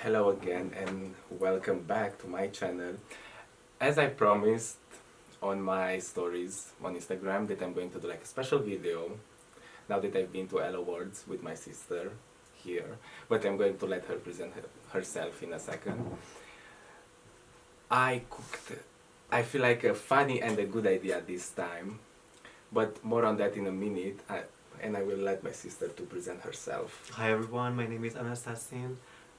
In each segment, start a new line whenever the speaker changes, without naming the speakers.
Hello again and welcome back to my channel. As I promised on my stories on Instagram that I'm going to do like a special video now that I've been to Elle Awards with my sister here, but I'm going to let her present herself in a second. I cooked, I feel like a funny and a good idea this time, but more on that in a minute, and I will let my sister to present herself.
Hi everyone, my name is SASSIN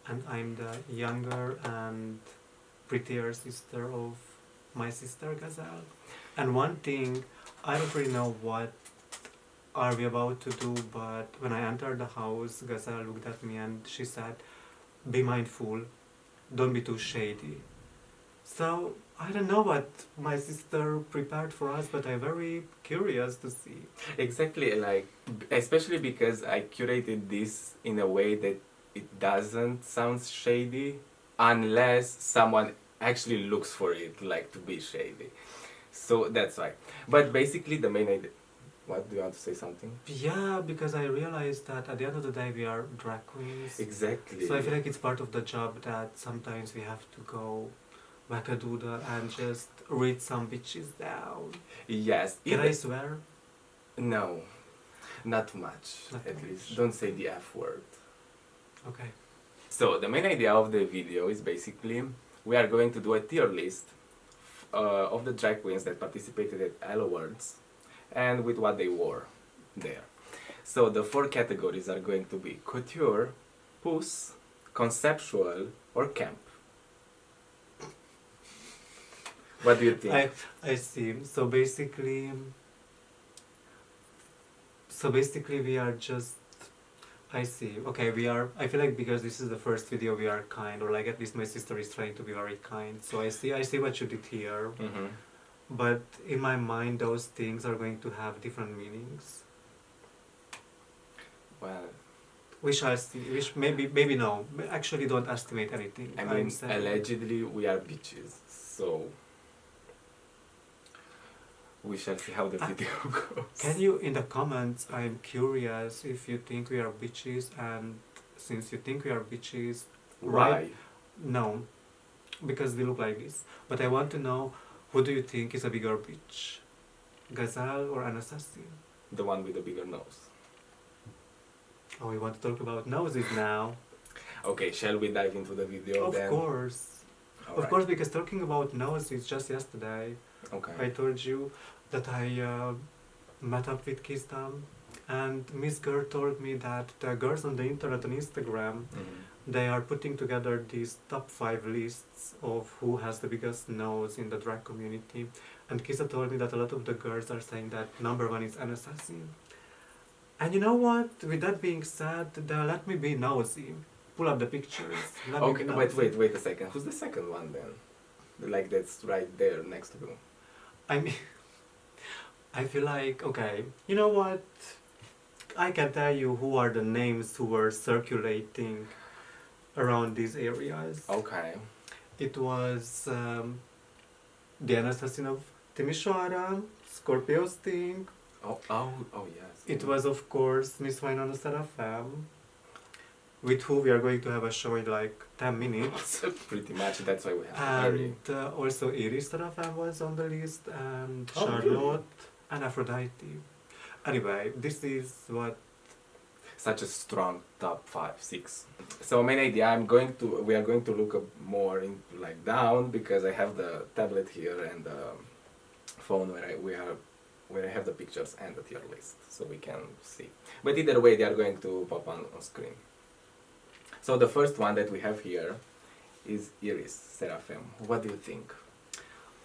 and I'm the younger and prettier sister of my sister Gazelle. And one thing, I don't really know what are we about to do, but when I entered the house, Gazelle looked at me and she said, be mindful, don't be too shady. So I don't know what my sister prepared for us, but I'm very curious to see.
Exactly, like, especially because I curated this in a way that it doesn't sound shady unless someone actually looks for it, like, to be shady. So that's why. But basically the main idea... What, do you want to say something?
Yeah, because I realized that at the end of the day we are drag queens.
Exactly.
So I feel like it's part of the job that sometimes we have to go wackadoodle and just read some bitches down.
Yes.
Can I swear?
No, not much,
Not
at
too
least.
much.
Don't say the F word.
Okay.
So the main idea of the video is basically we are going to do a tier list of the drag queens that participated at Elle Awards and with what they wore there. So the 4 categories are going to be couture, puss, conceptual, or camp. What do you think?
I see. So basically we are just, I see. Okay, we are, I feel like because this is the first video we are kind, or like at least my sister is trying to be very kind. So I see what you did here.
Mm-hmm.
But in my mind those things are going to have different meanings.
Well,
We shall see. Which maybe no. Actually, don't estimate anything.
I
I'm
mean,
saying.
allegedly we are bitches, so we shall see how the video goes.
Can you, in the comments, I'm curious if you think we are bitches, and since you think we are bitches,
Why?
right? No, because we look like this. But I want to know, who do you think is a bigger bitch? Gazelle or an assassin?
The one with the bigger nose.
Oh, we want to talk about noses now.
Okay, shall we dive into the video
Of
then?
course. Of course, because talking about noses, just yesterday,
Okay.
I told you that I met up with Kistam, and Miss Girl told me that the girls on the internet on Instagram, they are putting together these top 5 lists of who has the biggest nose in the drag community. And Kisa told me that a lot of the girls are saying that number 1 is an assassin. And you know what? With that being said, let me be nosy. Pull up the pictures. Let me
Okay,
be nosy.
wait a second. Who's the second one then? Like that's right there next to you.
I mean, I feel like, okay, you know what? I can tell you who are the names who were circulating around these areas.
Okay.
It was the assassin of Timisoara, Scorpio Sting.
Oh yes.
It was, of course, Miss Winona Sarapim, with who we are going to have a show in like 10 minutes.
Pretty much. That's why we have to hurry.
And also Iris Sarapim was on the list, and
Oh,
Charlotte
really?
and Aphrodite. Anyway, this is what.
Such a strong top 5, 6. So main idea, we are going to look up more in like down because I have the tablet here and the phone where I have the pictures and the tier list, so we can see. But either way, they are going to pop on screen. So the first one that we have here is Iris Sarapim. What do you think?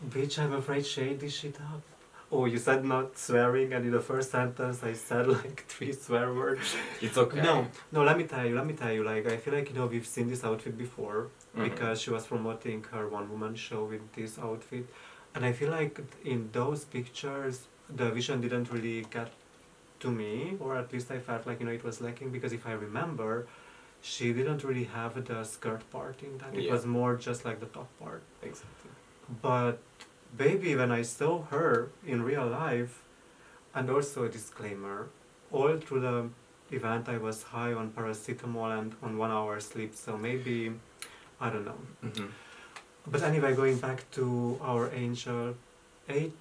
Bitch, I'm afraid shade this shit up. Oh, you said not swearing, and in the first sentence I said like 3 swear words.
It's okay.
No, let me tell you, like, I feel like, you know, we've seen this outfit before, because she was promoting her one-woman show with this outfit, and I feel like in those pictures, the vision didn't really get to me, or at least I felt like, you know, it was lacking, because if I remember, she didn't really have the skirt part in that. It was more just like the top part.
Exactly.
But baby, when I saw her in real life, and also a disclaimer, all through the event I was high on paracetamol and on 1 hour sleep, so maybe I don't know.
Mm-hmm.
But anyway, going back to our angel 8,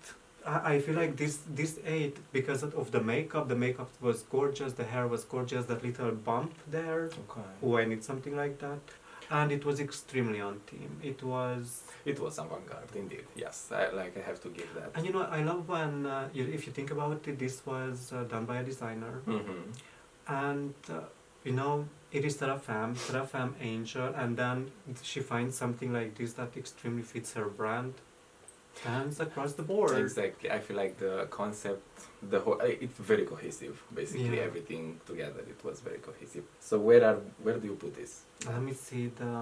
I feel like this 8, because of the makeup was gorgeous, the hair was gorgeous, that little bump there,
Okay.
oh, I need something like that. And it was extremely on theme. It was
avant-garde, indeed. Yes, I have to give that.
And you know, I love when, if you think about it, this was done by a designer.
Mm-hmm.
And, you know, it is Sarapim Angel, and then she finds something like this that extremely fits her brand. Stands across the board.
Exactly. I feel like the concept, the whole, it's very cohesive. Basically,
Yeah.
everything together, it was very cohesive. So where do you put this?
Let me see the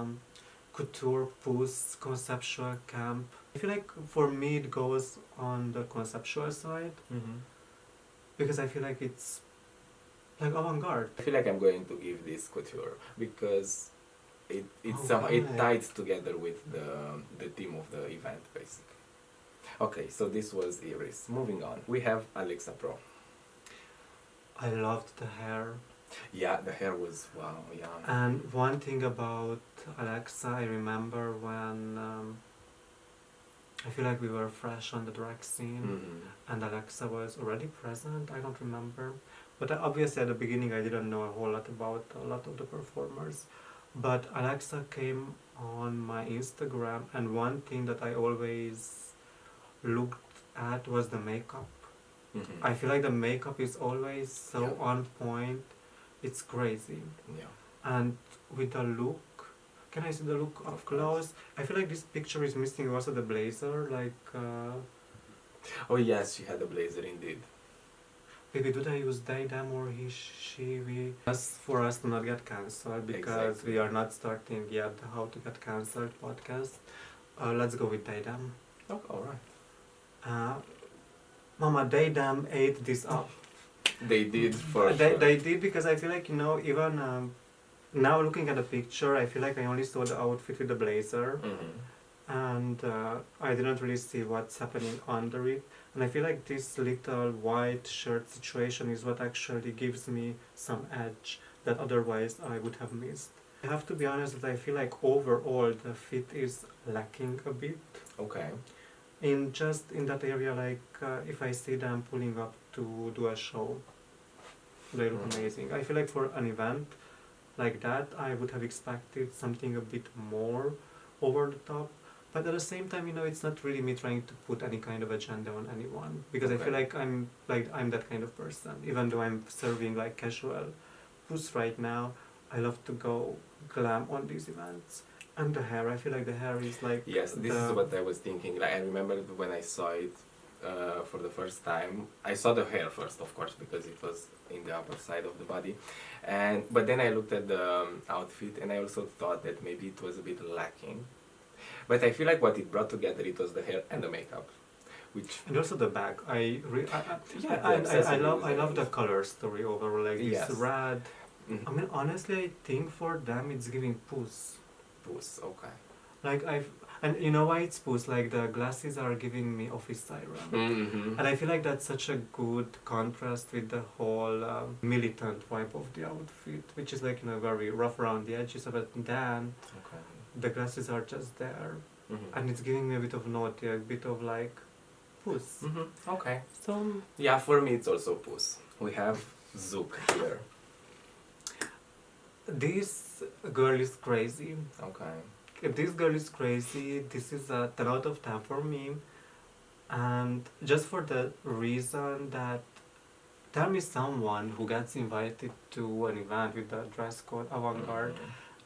couture, puss, conceptual, camp. I feel like for me it goes on the conceptual side,
Mm-hmm.
because I feel like it's like avant-garde.
I feel like I'm going to give this couture because it
Right.
ties together with the theme of the event, basically. Okay, so this was Iris. Moving on, we have Alexa Pro.
I loved the hair.
Yeah, the hair was wow. Yeah.
And one thing about Alexa, I remember when I feel like we were fresh on the drag scene,
Mm-hmm.
and Alexa was already present. I don't remember, but obviously at the beginning I didn't know a whole lot about a lot of the performers. But Alexa came on my Instagram, and one thing that I always looked at was the makeup.
Mm-hmm.
I feel like the makeup is always so
Yeah.
on point. It's crazy.
Yeah.
And with the look, can I see the look up
Of course.
close? I feel like this picture is missing also the blazer. Like,
Oh yes, she had a blazer indeed.
maybe do they use they, them, or he, she, we? Just for us to not get cancelled, because
Exactly.
we are not starting yet the How to Get Cancelled podcast. Let's go with they, them.
Oh, all right.
Mama, they, them ate this up.
They did for
They,
sure.
they did, because I feel like, you know, even now looking at the picture, I feel like I only saw the outfit with the blazer.
Mm-hmm.
And I didn't really see what's happening under it. And I feel like this little white shirt situation is what actually gives me some edge that otherwise I would have missed. I have to be honest that I feel like overall the fit is lacking a bit.
Okay.
In that area, like if I see them pulling up to do a show, they look amazing. I feel like for an event like that, I would have expected something a bit more over the top. But at the same time, you know, it's not really me trying to put any kind of agenda on anyone, because I feel like I'm that kind of person. Even though I'm serving like casual puss right now, I love to go glam on these events. And the hair, I feel like the hair is like
Yes, this is what I was thinking. Like I remember when I saw it for the first time. I saw the hair first, of course, because it was in the upper side of the body, but then I looked at the outfit, and I also thought that maybe it was a bit lacking. But I feel like what it brought together, it was the hair and the makeup,
and also the bag. I
accessories
love the color story overall. Like
Yes.
it's red.
Mhm.
I mean, honestly, I think for them it's giving puss.
Puss, okay.
Like and you know why it's puss? Like the glasses are giving me office siren.
Mm-hmm.
And I feel like that's such a good contrast with the whole militant vibe of the outfit, which is like, you know, very rough around the edges. But then
Okay.
the glasses are just there,
Mm-hmm.
and it's giving me a bit of naughty, a bit of like puss.
Mm-hmm. Okay.
So
Yeah, for me it's also puss. We have Zook here.
this girl is crazy.
Okay.
This girl is crazy. This is a 10 out of 10 for me. And just for the reason that, tell me someone who gets invited to an event with the dress code avant-garde,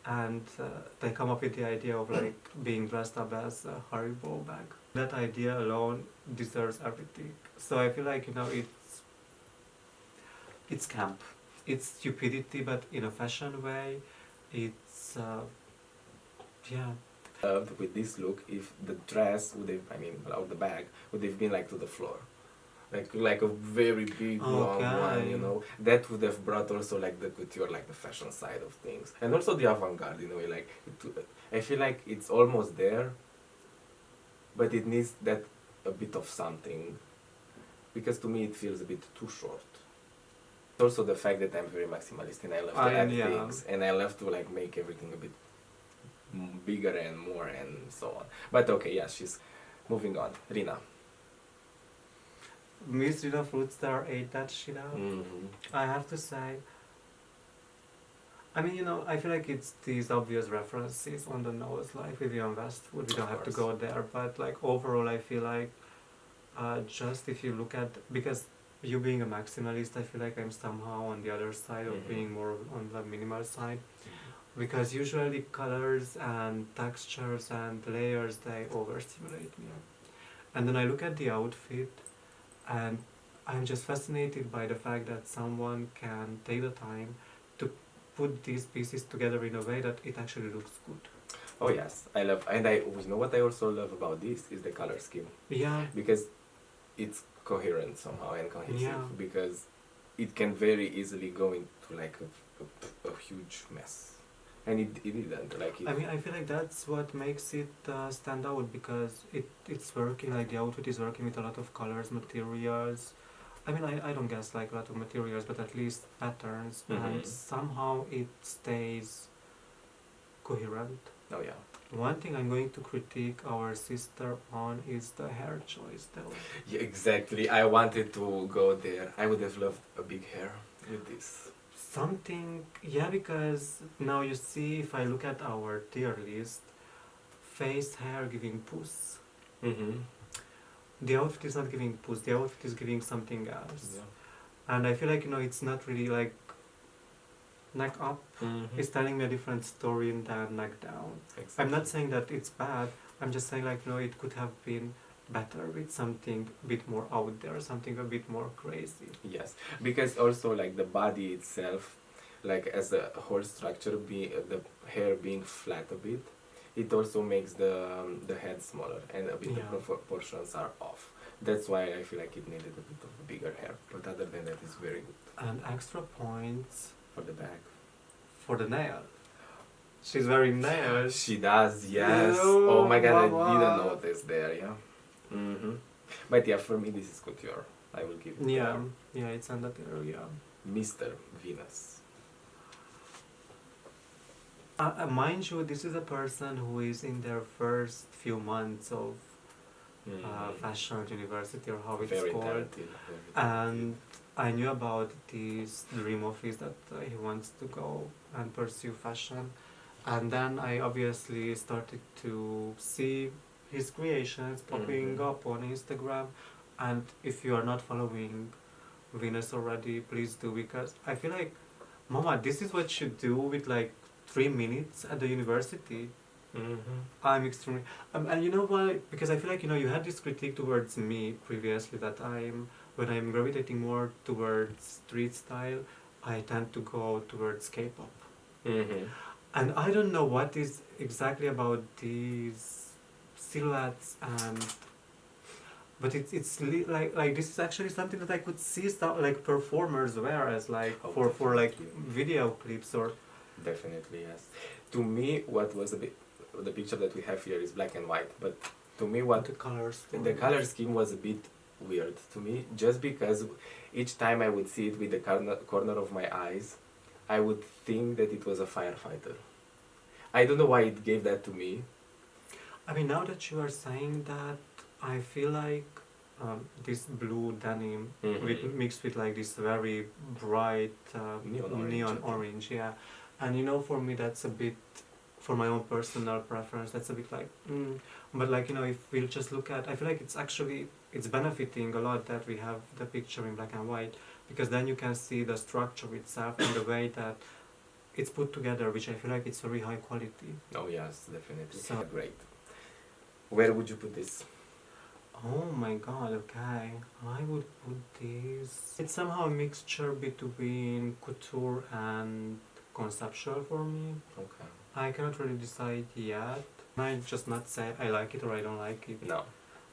and they come up with the idea of like being dressed up as a Haribo bag. That idea alone deserves everything. So I feel like, you know, it's camp. It's stupidity, but in a fashion way. It's yeah.
With this look, if the dress would have, or the bag would have been like to the floor, like a very big long one, you know, that would have brought also like the couture, like the fashion side of things, and also the avant-garde in a way. Like I feel like it's almost there, but it needs that a bit of something, because to me it feels a bit too short. Also the fact that I'm very maximalist and I love to add things, and I love to like make everything a bit bigger and more and so on. But okay, yeah, she's moving on. Reena.
Miss Reena Fruitstar ate that shit out. I have to say, I mean, you know, I feel like it's these obvious references on the nose, like Vivian Westwood. We don't have to go there, but like overall, I feel like just if you look at, because you being a maximalist, I feel like I'm somehow on the other side of being more on the minimal side, because usually colors and textures and layers, they overstimulate me. And then I look at the outfit, and I'm just fascinated by the fact that someone can take the time to put these pieces together in a way that it actually looks good.
Oh yes, I love, and you know what I also love about this is the color scheme.
Yeah.
Because it's coherent somehow and cohesive.
Yeah.
Because it can very easily go into like a huge mess, and it didn't like it.
I mean, I feel like that's what makes it stand out, because it's working, like the outfit is working with a lot of colors, materials. I mean, I don't guess like a lot of materials, but at least patterns, and somehow it stays coherent.
Oh yeah.
One thing I'm going to critique our sister on is the hair choice, though.
Yeah, exactly. I wanted to go there. I would have loved a big hair with this.
Something, yeah, because now you see, if I look at our tier list, face, hair giving puss. The outfit is not giving puss, the outfit is giving something else.
Yeah.
And I feel like, you know, it's not really like neck up. It's telling me a different story than neck down.
Exactly.
I'm not saying that it's bad, I'm just saying like, you know, it could have been better with something a bit more out there, something a bit more crazy.
Yes, because also like the body itself, like as a whole structure, the hair being flat a bit, it also makes the head smaller and a bit the proportions are off. That's why I feel like it needed a bit of a bigger hair. But other than that, it's very good.
And extra points
For the back.
for the nail. She's wearing nails.
She does, yes.
Ew,
Oh my god,
mama.
I didn't notice there, yeah. But yeah, for me this is couture. I will give it
Yeah, yeah, it's under there, yeah.
Mr. Venus.
Mind you, this is a person who is in their first few months of fashion university, or how it's
Very
called.
talented.
And I knew about this dream of his that he wants to go and pursue fashion. And then I obviously started to see his creations popping up on Instagram. And if you are not following Venus already, please do, because I feel like, Mama, this is what you do with like 3 minutes at the university. I'm extremely... and you know why? Because I feel like, you know, you had this critique towards me previously that when I'm gravitating more towards street style, I tend to go towards K-pop. And I don't know what is exactly about these silhouettes, but it's like this is actually something that I could see like performers wear as like for like video clips or.
Definitely, yes. To me, what was the picture that we have here is black and white, but to me what the color scheme was a bit weird to me, just because each time I would see it with the corner of my eyes, I would think that it was a firefighter. I don't know why it gave that to me.
I mean, now that you are saying that, I feel like this blue denim mixed with like this very bright neon orange, yeah. And you know, for me that's a bit, for my own personal preference, that's a bit like, but like, you know, if we'll just look at, I feel like it's benefiting a lot that we have the picture in black and white, because then you can see the structure itself and the way that it's put together, which I feel like it's very high quality.
Oh yes, definitely.
So
great. Where would you put this?
Oh my god, okay. I would put this... It's somehow a mixture between couture and conceptual for me.
Okay.
I cannot really decide yet. I just not say I like it or I don't like it.
No.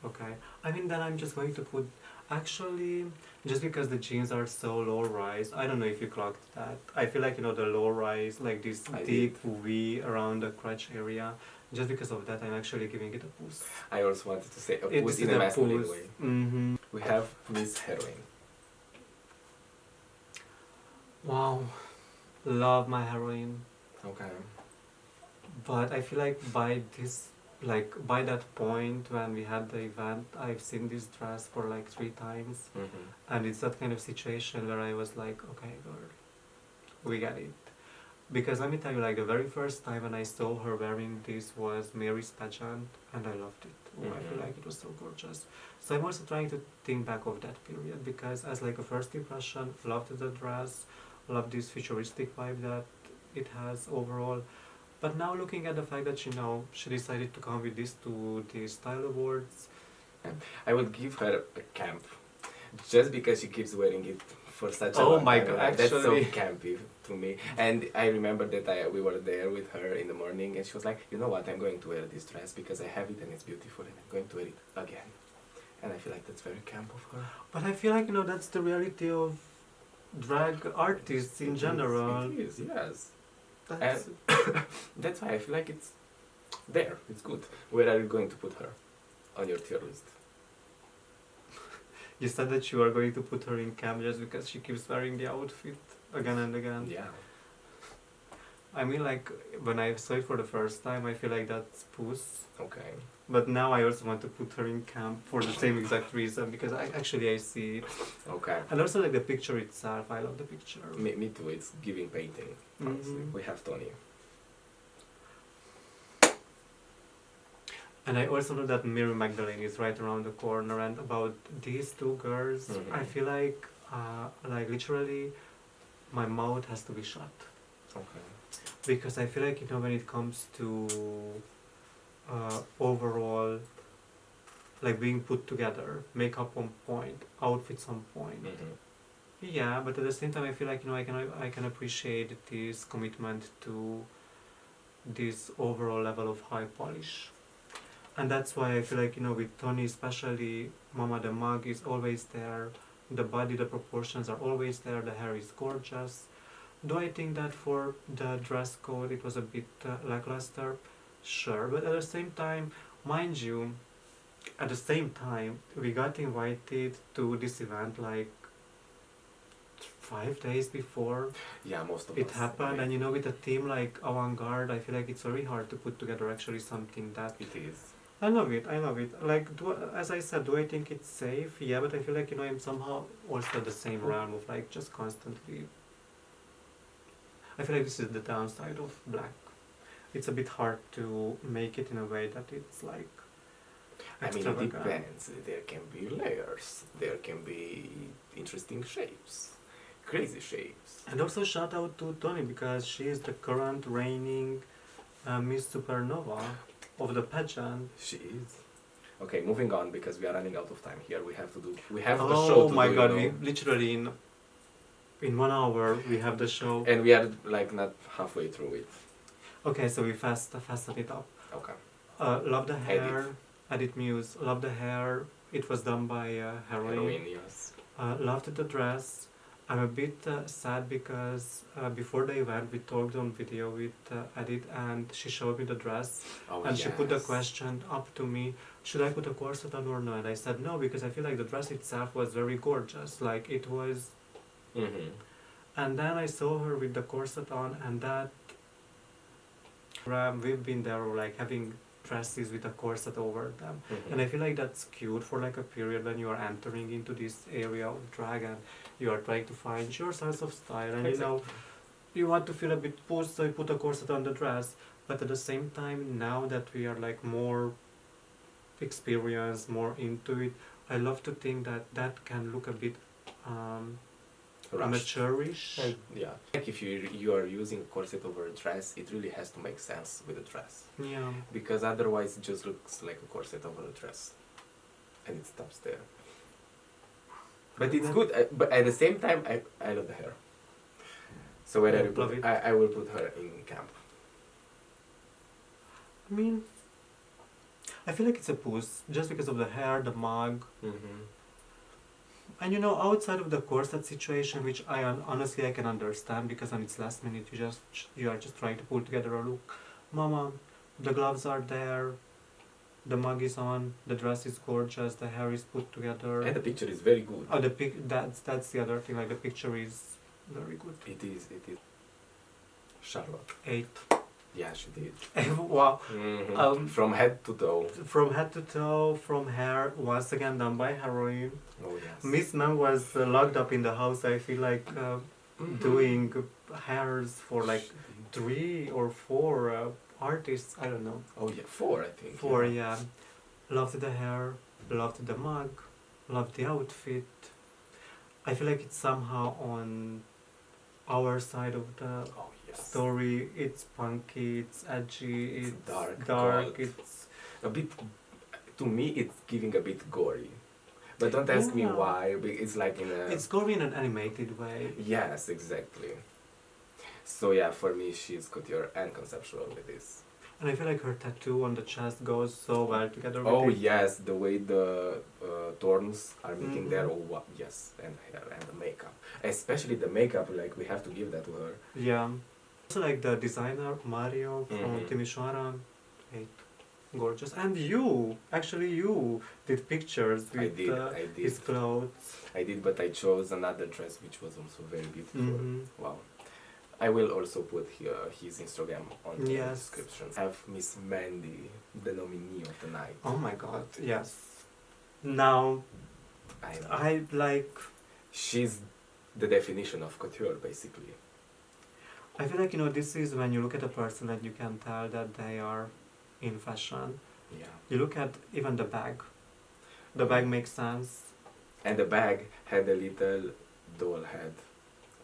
Okay. I mean, then I'm just going to put... Actually, just because the jeans are so low-rise, I don't know if you clocked that. I feel like, you know, the low-rise, like this deep V around the crotch area. Just because of that, I'm actually giving it a puss.
I also wanted to say a puss in a masculine way. We have Miss Heroine.
Wow. Love my Heroine.
Okay.
But I feel like by that point when we had the event, I've seen this dress for like 3 times, and it's that kind of situation where I was like, okay, girl, we got it. Because let me tell you, like the very first time when I saw her wearing this was Mary's pageant, and I loved it. I feel like it was so gorgeous. So I'm also trying to think back of that period, because as like a first impression, loved the dress, loved this futuristic vibe that it has overall. But now looking at the fact that she decided to come with this to the style awards,
I would give her a camp, just because she keeps wearing it for such a
Oh
long
my
time.
God,
Like, that's so
actually.
campy to me. And I remember that we were there with her in the morning, and she was like, you know what, I'm going to wear this dress because I have it and it's beautiful, and I'm going to wear it again. And I feel like that's very camp of her.
but I feel like that's the reality of drag artists in general.
It is, yes.
That's,
That's why I feel like it's there, it's good. Where are you going to put her on your tier list?
you said that you are going to put her in camp just because she keeps wearing the outfit again and again.
Yeah.
I mean, like when I saw it for the first time, I feel like that's puss.
Okay.
But now I also want to put her in camp for the same exact reason, because I see it.
Okay.
And also like the picture itself, I love the picture.
Me too, it's giving painting, honestly.
Mhm.
We have Tony.
And I also know that Mary Magdalene is right around the corner, and about these 2 girls, I feel like literally my mouth has to be shut.
Okay.
Because I feel like, when it comes to overall, like being put together, makeup on point, outfits on point. Yeah, but at the same time, I feel like, I can appreciate this commitment to this overall level of high polish. And that's why I feel like, with Tony especially, Mama the mug is always there, the body, the proportions are always there, the hair is gorgeous. Do I think that for the dress code it was a bit lackluster? Sure, but at the same time, mind you, at the same time, we got invited to this event like 5 days before
Yeah, most of
it
us.
happened, and with a team like avant-garde, I feel like it's very hard to put together actually something that...
It is.
I love it. Like, as I said, do I think it's safe? Yeah, but I feel like, I'm somehow also at the same realm of like just constantly... I feel like this is the downside of black. It's a bit hard to make it in a way that it's like
I mean, it
extravagant.
depends. There can be layers. There can be interesting shapes. Crazy shapes.
And also shout out to Tony, because she is the current reigning Miss Supernova of the pageant.
She is. Okay, moving on, because we are running out of time here. We have the
Oh
show to
my
do,
god,
you
we
know.
literally in 1 hour we have the show.
And we are like not halfway through it.
Okay, so we fasten it up.
Okay.
Love the hair. Edit Muse. Love the hair. It was done by Heroine.
Heroine, yes.
Loved the dress. I'm a bit sad because before the event we talked on video with Edit, and she showed me the dress,
Oh,
and
yes.
she put the question up to me, should I put a corset on or not? And I said no, because I feel like the dress itself was very gorgeous. Like it was... And then I saw her with the corset on, and that... we've been there like having dresses with a corset over them. And I feel like that's cute for like a period when you are entering into this area of drag and you are trying to find your sense of style, and you want to feel a bit pushed, so you put a corset on the dress. But at the same time, now that we are like more experienced, more into it, I love to think that that can look a bit amateurish.
Yeah. Like if you are using a corset over a dress, it really has to make sense with the dress.
Yeah.
Because otherwise it just looks like a corset over a dress. And it stops there. But it's good, but at the same time, I love the hair. So where I will put her in camp.
I mean, I feel like it's a puss, just because of the hair, the mug. And outside of the corset situation, which honestly I can understand, because when it's last minute, you are just trying to pull together a look. Mama, the gloves are there, the mug is on, the dress is gorgeous, the hair is put together.
And the picture is very good.
Oh, that's the other thing. Like the picture is very good.
It is. Charlotte.
8.
Yeah, she did.
Wow.
From head to toe.
From head to toe, from hair, once again done by Heroine.
Oh yes.
Miss Meng was locked up in the house, I feel like, doing hairs for like 3 or 4 artists, I don't know.
Oh yeah, 4 I think.
4, yeah. Loved the hair, loved the mug, loved the outfit. I feel like it's somehow on our side of the
Oh yes.
story. It's punky, it's edgy, it's
dark,
dark,
cold.
it's...
A bit, to me, it's giving a bit gory. But don't ask me
Yeah.
why. It's like in a.
It's gory in an animated way.
Yes, exactly. So yeah, for me, she's couture and conceptual with this.
And I feel like her tattoo on the chest goes so well together with
Oh
it.
yes, the way the thorns are meeting there.
Mhm.
Oh yes, and hair and the makeup, especially the makeup. Like we have to give that to her.
Yeah. Also like the designer, Mario from
Mhm.
Timișoara. Hey, gorgeous. And you, actually you, did pictures
I
with
did, I did,
his clothes.
I did, but I chose another dress which was also very beautiful.
Mhm.
Wow. I will also put here his Instagram on the
Yes.
description. I have Miss Mandy, the nominee of the night.
Oh my god, yes. Now,
I know.
I like...
She's the definition of couture, basically.
I feel like, this is when you look at a person and you can tell that they are in fashion.
Yeah.
You look at even the bag. The bag makes sense.
And the bag had a little doll head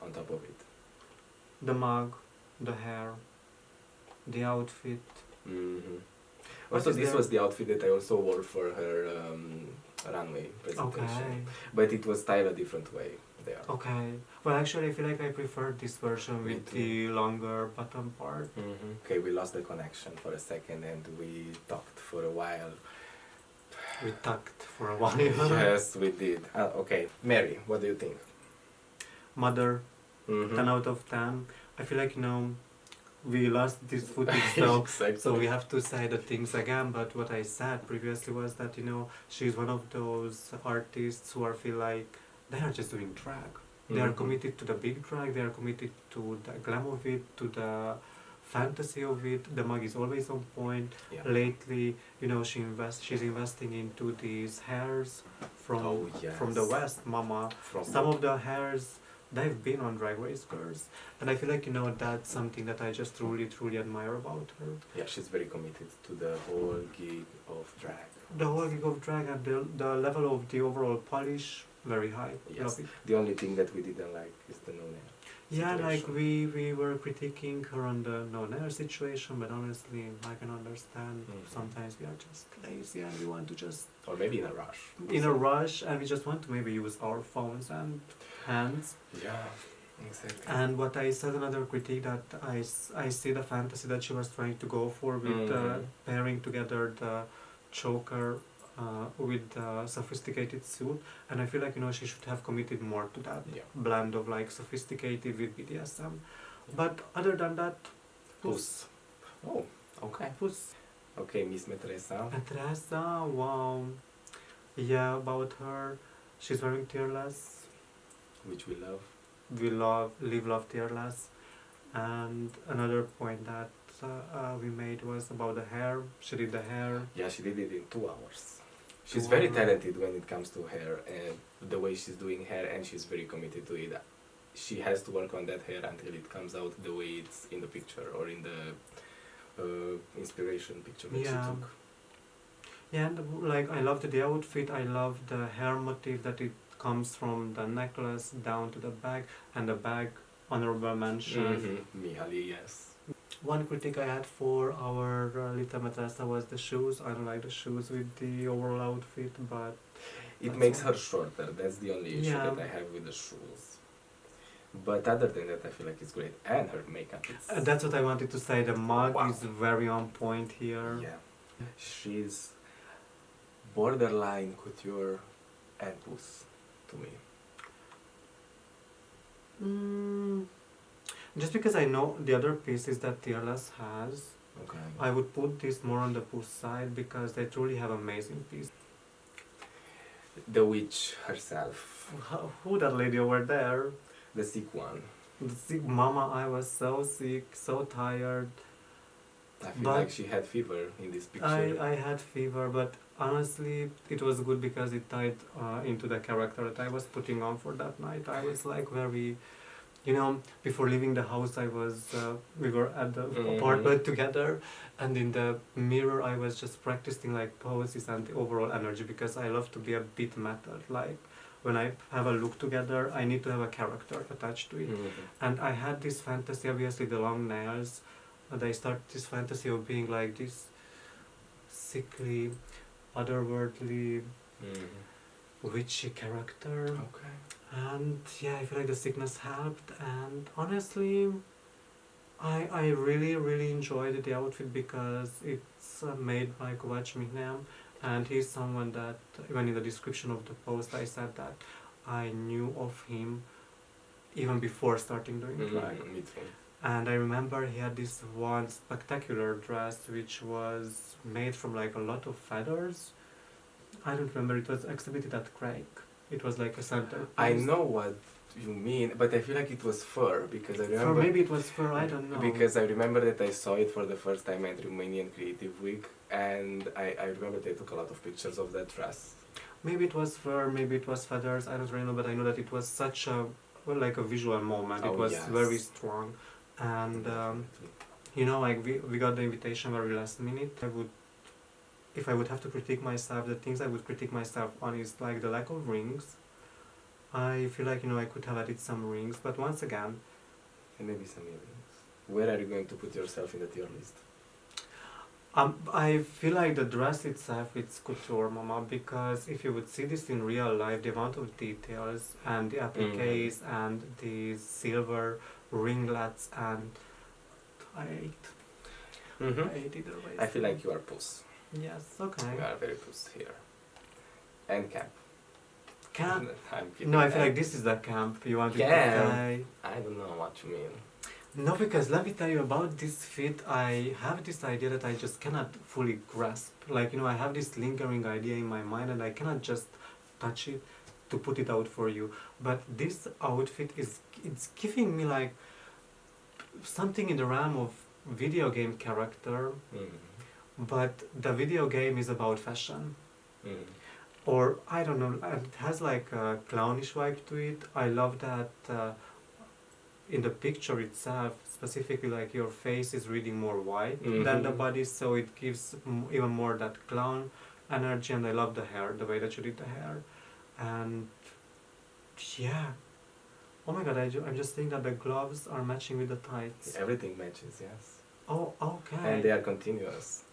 on top of it.
The mug, the hair, the outfit.
Mm-hmm.
What
Also,
is
this
there-
was the outfit that I also wore for her runway presentation.
Okay.
But it was styled a different way there.
Okay. Well, actually, I feel like I prefer this version
Me
with
too.
the longer bottom part.
Mm-hmm. Okay, we lost the connection for a second and we talked for a while.
We tucked for a while.
Yes, we did. Okay, Mary, what do you think?
Mother,
Mm-hmm.
10 out of 10. I feel like, we lost this footage, so
Exactly.
so we have to say the things again. But what I said previously was that, she's one of those artists who feel like they are just doing drag. They are
Mhm.
committed to the big drag, they are committed to the glam of it, to the fantasy of it. The mug is always on point.
Yeah.
Lately, she's investing into these hairs from
Oh, yes.
from the West, mama.
From
Some of the hairs, they've been on Drag Race Girls, and I feel like that's something that I just truly admire about her.
Yeah, she's very committed to the whole gig of drag.
The whole gig of drag and the level of the overall polish, very high.
Yes.
Love it.
The only thing that we didn't like is the no-nail.
Yeah, like
situation.
we were critiquing her on the no-nail situation, but honestly, I can understand.
Mhm.
Sometimes we are just lazy and we want to just
Or maybe in a rush.
in a rush, and we just want to maybe use our phones and hands.
Yeah, exactly.
And what I said, another critique, that I see the fantasy that she was trying to go for with
Mhm.
pairing together the choker with the sophisticated suit, and I feel like she should have committed more to that
Yeah.
blend of like sophisticated with BDSM. But other than that,
Puss. Oh, okay.
Puss.
Okay, Miss Matresa.
Matresa, wow. Yeah, about her, she's wearing Tearless.
Which we love.
We love Tearless. And another point that we made was about the hair. She did the hair.
Yeah, she did it in 2 hours. She's
2
very
hours.
talented when it comes to hair and the way she's doing hair, and she's very committed to it. She has to work on that hair until it comes out the way it's in the picture or in the inspiration picture that she
Yeah.
took.
Yeah, and like I loved the outfit. I love the hair motif that it comes from the necklace down to the bag, and the bag, honorable mention.
Mm-hmm. Mihaly, yes.
One critique I had for our little Matresa was the shoes. I don't like the shoes with the overall outfit, but
It
That's
makes
all.
her shorter. That's the only issue
Yeah.
that I have with the shoes. But other than that, I feel like it's great. And her makeup is...
that's what I wanted to say. The mug
Wow.
is very on point here.
Yeah. She's borderline couture and puss to me.
Just because I know the other pieces that Tearless has,
Okay.
I would put this more on the push side because they truly have amazing pieces.
The witch herself.
Who that lady over there?
The sick one.
The sick mama, I was so sick, so tired.
I feel
But
like she had fever in this picture.
I had fever, but honestly, it was good because it tied into the character that I was putting on for that night. I was like very, before leaving the house, we were at the apartment together, and in the mirror, I was just practicing like poses and the overall energy because I love to be a bit method. Like when I have a look together, I need to have a character attached to it. And I had this fantasy, obviously the long nails, and I started this fantasy of being like this sickly, otherworldly, witchy character.
Okay.
And yeah, I feel like the sickness helped. And honestly, I really, really enjoyed the outfit because it's made by Kovacs Mihnam. And he's someone that, even in the description of the post, I said that I knew of him even before starting doing drag.
Me too.
And I remember he had this one spectacular dress which was made from like a lot of feathers. I don't remember, it was exhibited at Craig. It was like a center.
I know what you mean, but I feel like it was fur because I remember.
Or maybe it was fur, I don't know.
Because I remember that I saw it for the first time at Romanian Creative Week, and I remember they took a lot of pictures of that dress.
Maybe it was fur, maybe it was feathers, I don't really know, but I know that it was such a, like a visual moment. It was very strong. And, like we got the invitation very last minute. If I would have to critique myself, the things I would critique myself on is like the lack of rings. I feel like, I could have added some rings, but once again...
And maybe some earrings. Where are you going to put yourself in the tier list?
I feel like the dress itself, it's couture, mama, because if you would see this in real life, the amount of details and the appliques and the silver ringlets, and I ate. I ate either way.
I feel like you are puss.
Yes, okay.
You are very puss here. And camp.
Camp?
I'm kidding.
No, I feel like this is the camp. You want to say?
I don't know what you mean.
No, because let me tell you about this fit. I have this idea that I just cannot fully grasp. Like, I have this lingering idea in my mind and I cannot just touch it to put it out for you. But this outfit it's giving me like something in the realm of video game character, but the video game is about fashion. Or, I don't know, it has like a clownish vibe to it. I love that in the picture itself, specifically like your face is reading more white than the body, so it gives even more that clown energy. And I love the hair, the way that you did the hair. And yeah, oh my god, I'm just thinking that the gloves are matching with the tights.
Everything matches, yes.
Oh, okay.
And they are continuous.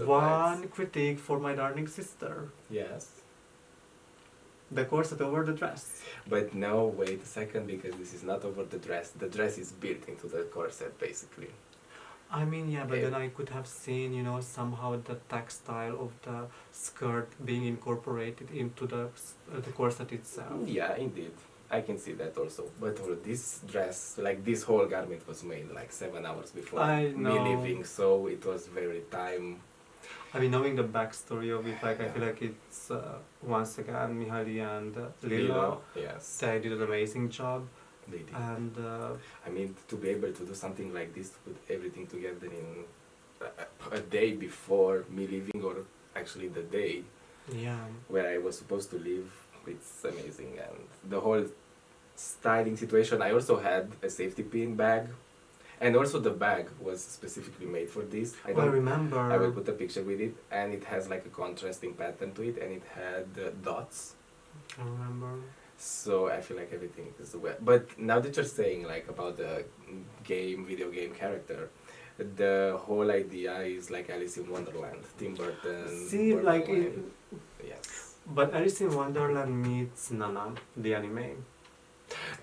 One critique for my darling sister.
Yes.
The corset over the dress.
But no, wait a second, because this is not over the dress. The dress is built into the corset, basically.
I mean, yeah, but then I could have seen, somehow the textile of the skirt being incorporated into the corset itself.
Yeah, indeed. I can see that also. But for this dress, like this whole garment was made like 7 hours before me leaving, so it was very time.
I mean, knowing the backstory of it, like I feel like it's once again Mihaly and Lila.
Yes.
They did an amazing job.
They did.
And
I mean, to be able to do something like this, to put everything together in a day before me leaving, or actually the day where I was supposed to leave, it's amazing. And the whole styling situation, I also had a safety pin bag. And also the bag was specifically made for this.
I remember.
I will put a picture with it, and it has like a contrasting pattern to it, and it had dots.
I remember.
So I feel like everything is well. But now that you're saying like about the video game character, the whole idea is like Alice in Wonderland, Tim Burton.
See, like
yes.
But Alice in Wonderland meets Nana, the anime.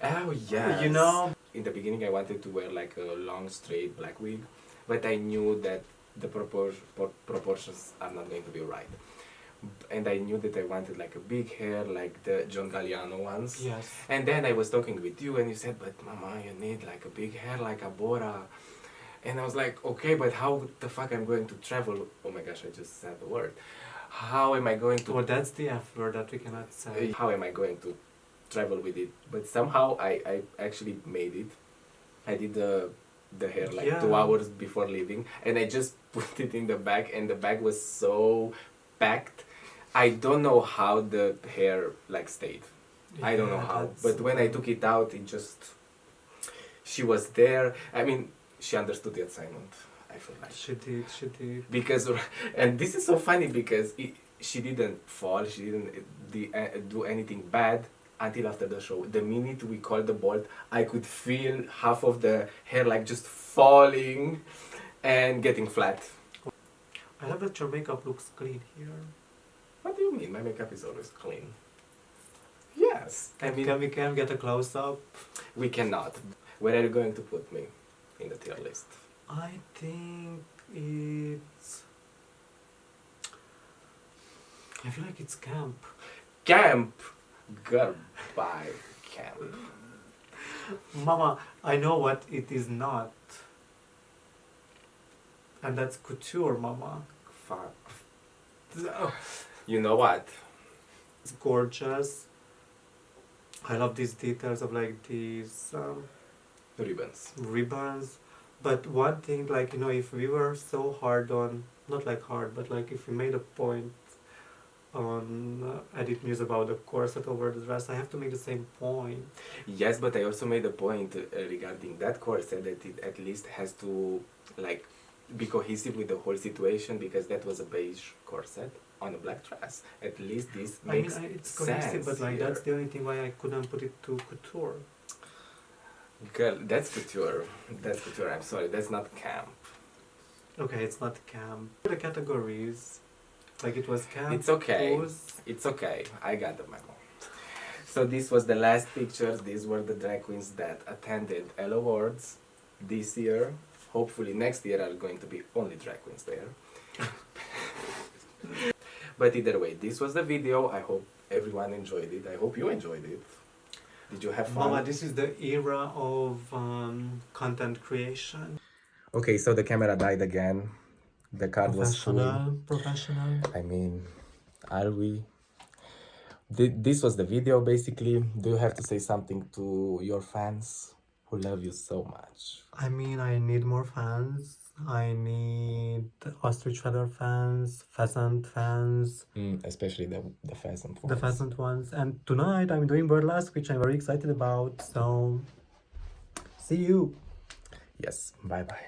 Oh yes. In the beginning I wanted to wear like a long straight black wig, but I knew that the proportions are not going to be right. And I knew that I wanted like a big hair like the John Galliano ones.
Yes.
And then I was talking with you and you said, but mama, you need like a big hair like a Bora. And I was like, okay, but how the fuck I'm going to travel? Oh my gosh, I just said the word. How am I going to...
Well, that's the F word that we cannot say.
How am I going to travel with it? But somehow I actually made it. I did the the hair like
Yeah.
2 hours before leaving, and I just put it in the bag, and the bag was so packed. I don't know how the hair like stayed. I don't know
Yeah,
how,
that's
but when I took it out, it just, she was there. I mean, she understood the assignment, I feel like.
She did.
Because, and this is so funny because she didn't fall, she didn't do anything bad until after the show. The minute we called the bolt, I could feel half of the hair like just falling and getting flat.
I love that your makeup looks clean here.
What do you mean? My makeup is always clean. Yes. I mean,
Can we get a close up?
we cannot. Where are you going to put me in the tier list?
I think it's. I feel like it's camp.
Camp! Girl, bye. Camp.
Mama, I know what it is not. And that's couture, Mama.
Fuck. You know what?
It's gorgeous. I love these details of like these
Ribbons.
ribbons. But one thing, like, you know, if we were so hard on, not like hard, but like if we made a point on Edit Muse about the corset over the dress, I have to make the same point.
Yes, but I also made a point regarding that corset that it at least has to like be cohesive with the whole situation, because that was a beige corset on a black dress. At least this makes
It's
sense
cohesive, but like
here.
that's the only thing why I couldn't put it to couture.
Girl, that's couture. That's couture. I'm sorry, that's not camp.
Okay, it's not camp. The categories, like it was camp.
It's okay.
Pose.
It's okay. I got the memo. So this was the last pictures. These were the drag queens that attended Elle Awards this year. Hopefully next year are going to be only drag queens there. But either way, this was the video. I hope everyone enjoyed it. I hope you enjoyed it. Did you have fun?
Mama, this is the era of content creation.
Okay, so the camera died again. The card was full.
Professional.
I mean, are we? This was the video basically. Do you have to say something to your fans who love you so much?
I mean, I need more fans. I need ostrich feather fans, pheasant fans,
Especially the pheasant ones.
the pheasant ones. And tonight I'm doing burlesque, which I'm very excited about. So, see you.
Yes, bye bye.